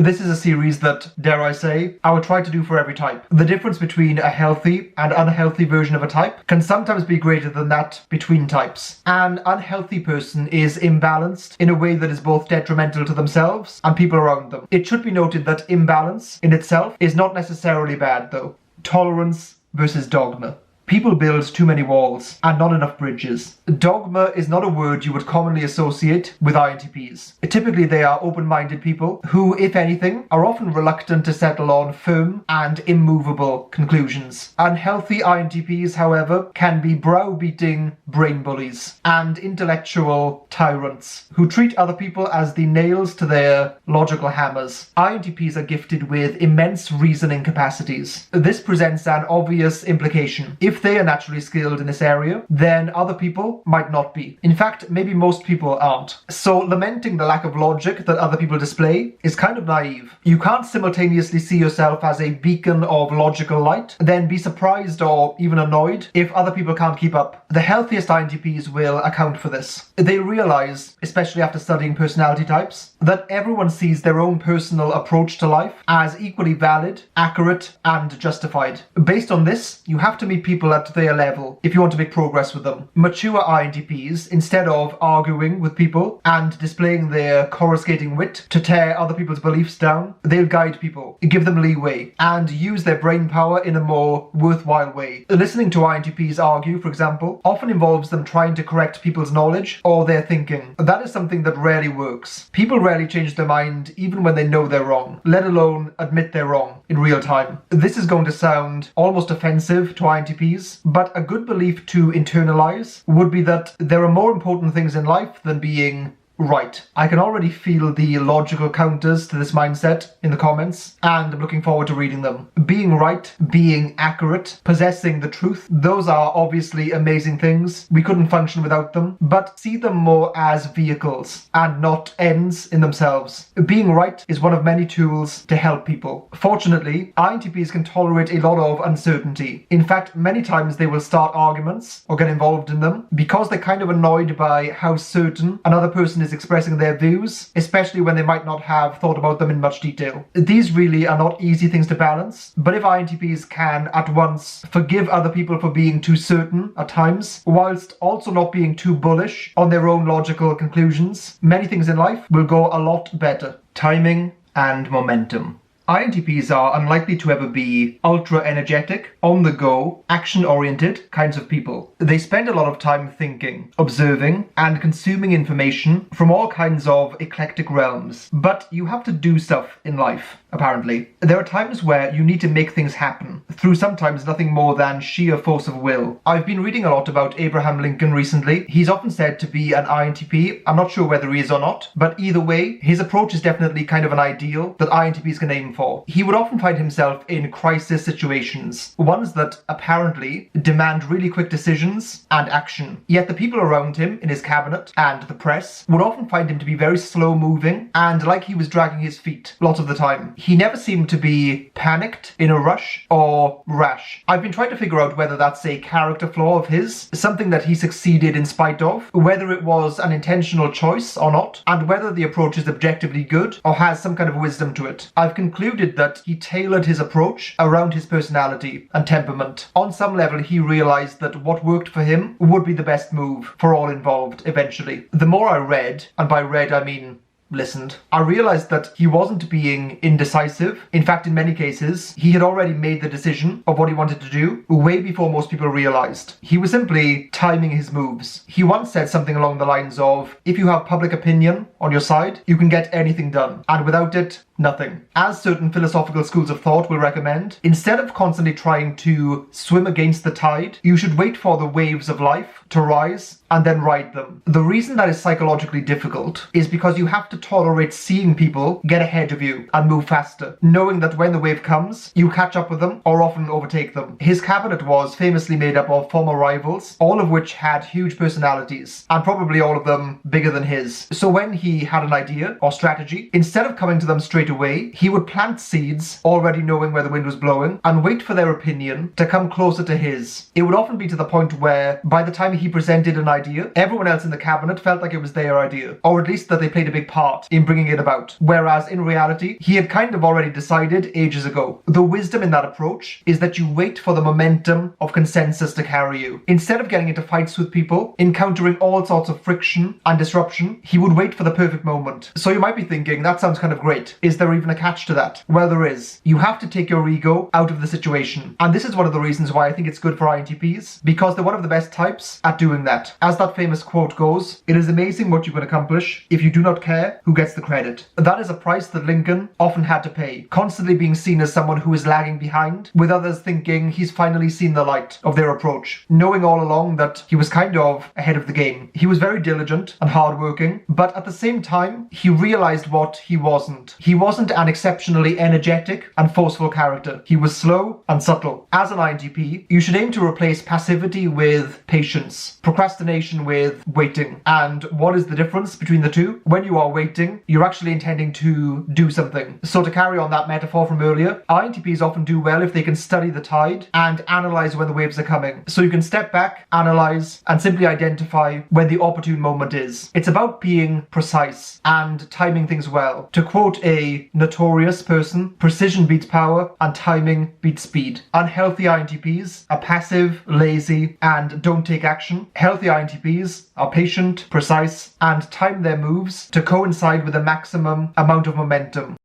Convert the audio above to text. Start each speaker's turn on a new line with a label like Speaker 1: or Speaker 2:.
Speaker 1: This is a series that, dare I say, I will try to do for every type. The difference between a healthy and unhealthy version of a type can sometimes be greater than that between types. An unhealthy person is imbalanced in a way that is both detrimental to themselves and people around them. It should be noted that imbalance in itself is not necessarily bad, though. Tolerance versus dogma. People build too many walls and not enough bridges. Dogma is not a word you would commonly associate with INTPs. Typically, they are open-minded people who, if anything, are often reluctant to settle on firm and immovable conclusions. Unhealthy INTPs, however, can be browbeating brain bullies and intellectual tyrants who treat other people as the nails to their logical hammers. INTPs are gifted with immense reasoning capacities. This presents an obvious implication. If they are naturally skilled in this area, then other people might not be. In fact, maybe most people aren't. So lamenting the lack of logic that other people display is kind of naive. You can't simultaneously see yourself as a beacon of logical light, then be surprised or even annoyed if other people can't keep up. The healthiest INTPs will account for this. They realize, especially after studying personality types, that everyone sees their own personal approach to life as equally valid, accurate, and justified. Based on this, you have to meet people at their level if you want to make progress with them. Mature INTPs, instead of arguing with people and displaying their coruscating wit to tear other people's beliefs down, they'll guide people, give them leeway, and use their brain power in a more worthwhile way. Listening to INTPs argue, for example, often involves them trying to correct people's knowledge or their thinking. That is something that rarely works. People rarely change their mind even when they know they're wrong, let alone admit they're wrong in real time. This is going to sound almost offensive to INTPs, but a good belief to internalize would be that there are more important things in life than being right. I can already feel the logical counters to this mindset in the comments, and I'm looking forward to reading them. Being right, being accurate, possessing the truth, those are obviously amazing things. We couldn't function without them, but see them more as vehicles and not ends in themselves. Being right is one of many tools to help people. Fortunately, INTPs can tolerate a lot of uncertainty. In fact, many times they will start arguments or get involved in them because they're kind of annoyed by how certain another person is expressing their views, especially when they might not have thought about them in much detail. These really are not easy things to balance, but if INTPs can at once forgive other people for being too certain at times, whilst also not being too bullish on their own logical conclusions, many things in life will go a lot better. Timing and momentum. INTPs are unlikely to ever be ultra-energetic, on-the-go, action-oriented kinds of people. They spend a lot of time thinking, observing, and consuming information from all kinds of eclectic realms. But you have to do stuff in life, apparently. There are times where you need to make things happen, through sometimes nothing more than sheer force of will. I've been reading a lot about Abraham Lincoln recently. He's often said to be an INTP. I'm not sure whether he is or not, but either way, his approach is definitely kind of an ideal that INTPs can aim for. He would often find himself in crisis situations, ones that apparently demand really quick decisions and action. Yet the people around him in his cabinet and the press would often find him to be very slow moving and like he was dragging his feet lots of the time. He never seemed to be panicked, in a rush, or rash. I've been trying to figure out whether that's a character flaw of his, something that he succeeded in spite of, whether it was an intentional choice or not, and whether the approach is objectively good or has some kind of wisdom to it. I've concluded that he tailored his approach around his personality and temperament. On some level, he realized that what worked for him would be the best move for all involved eventually. The more I read, and by read I mean listened, I realized that he wasn't being indecisive. In fact, in many cases, he had already made the decision of what he wanted to do way before most people realized. He was simply timing his moves. He once said something along the lines of, if you have public opinion on your side, you can get anything done, and without it, nothing. As certain philosophical schools of thought will recommend, instead of constantly trying to swim against the tide, you should wait for the waves of life to rise and then ride them. The reason that is psychologically difficult is because you have to tolerate seeing people get ahead of you and move faster, knowing that when the wave comes, you catch up with them or often overtake them. His cabinet was famously made up of former rivals, all of which had huge personalities, and probably all of them bigger than his. So when he had an idea or strategy, instead of coming to them straight away, he would plant seeds, already knowing where the wind was blowing, and wait for their opinion to come closer to his. It would often be to the point where, by the time he presented an idea, everyone else in the cabinet felt like it was their idea, or at least that they played a big part part in bringing it about. Whereas in reality, he had kind of already decided ages ago. The wisdom in that approach is that you wait for the momentum of consensus to carry you. Instead of getting into fights with people, encountering all sorts of friction and disruption, he would wait for the perfect moment. So you might be thinking, that sounds kind of great. Is there even a catch to that? Well, there is. You have to take your ego out of the situation. And this is one of the reasons why I think it's good for INTPs, because they're one of the best types at doing that. As that famous quote goes, it is amazing what you can accomplish if you do not care who gets the credit. That is a price that Lincoln often had to pay, constantly being seen as someone who is lagging behind, with others thinking he's finally seen the light of their approach, knowing all along that he was kind of ahead of the game. He was very diligent and hardworking, but at the same time, he realized what he wasn't. He wasn't an exceptionally energetic and forceful character. He was slow and subtle. As an INTP, you should aim to replace passivity with patience, procrastination with waiting. And what is the difference between the two? When you are waiting, you're actually intending to do something. So to carry on that metaphor from earlier, INTPs often do well if they can study the tide and analyze when the waves are coming. So you can step back, analyze, and simply identify when the opportune moment is. It's about being precise and timing things well. To quote a notorious person, precision beats power and timing beats speed. Unhealthy INTPs are passive, lazy, and don't take action. Healthy INTPs are patient, precise, and time their moves to coincide with the maximum amount of momentum.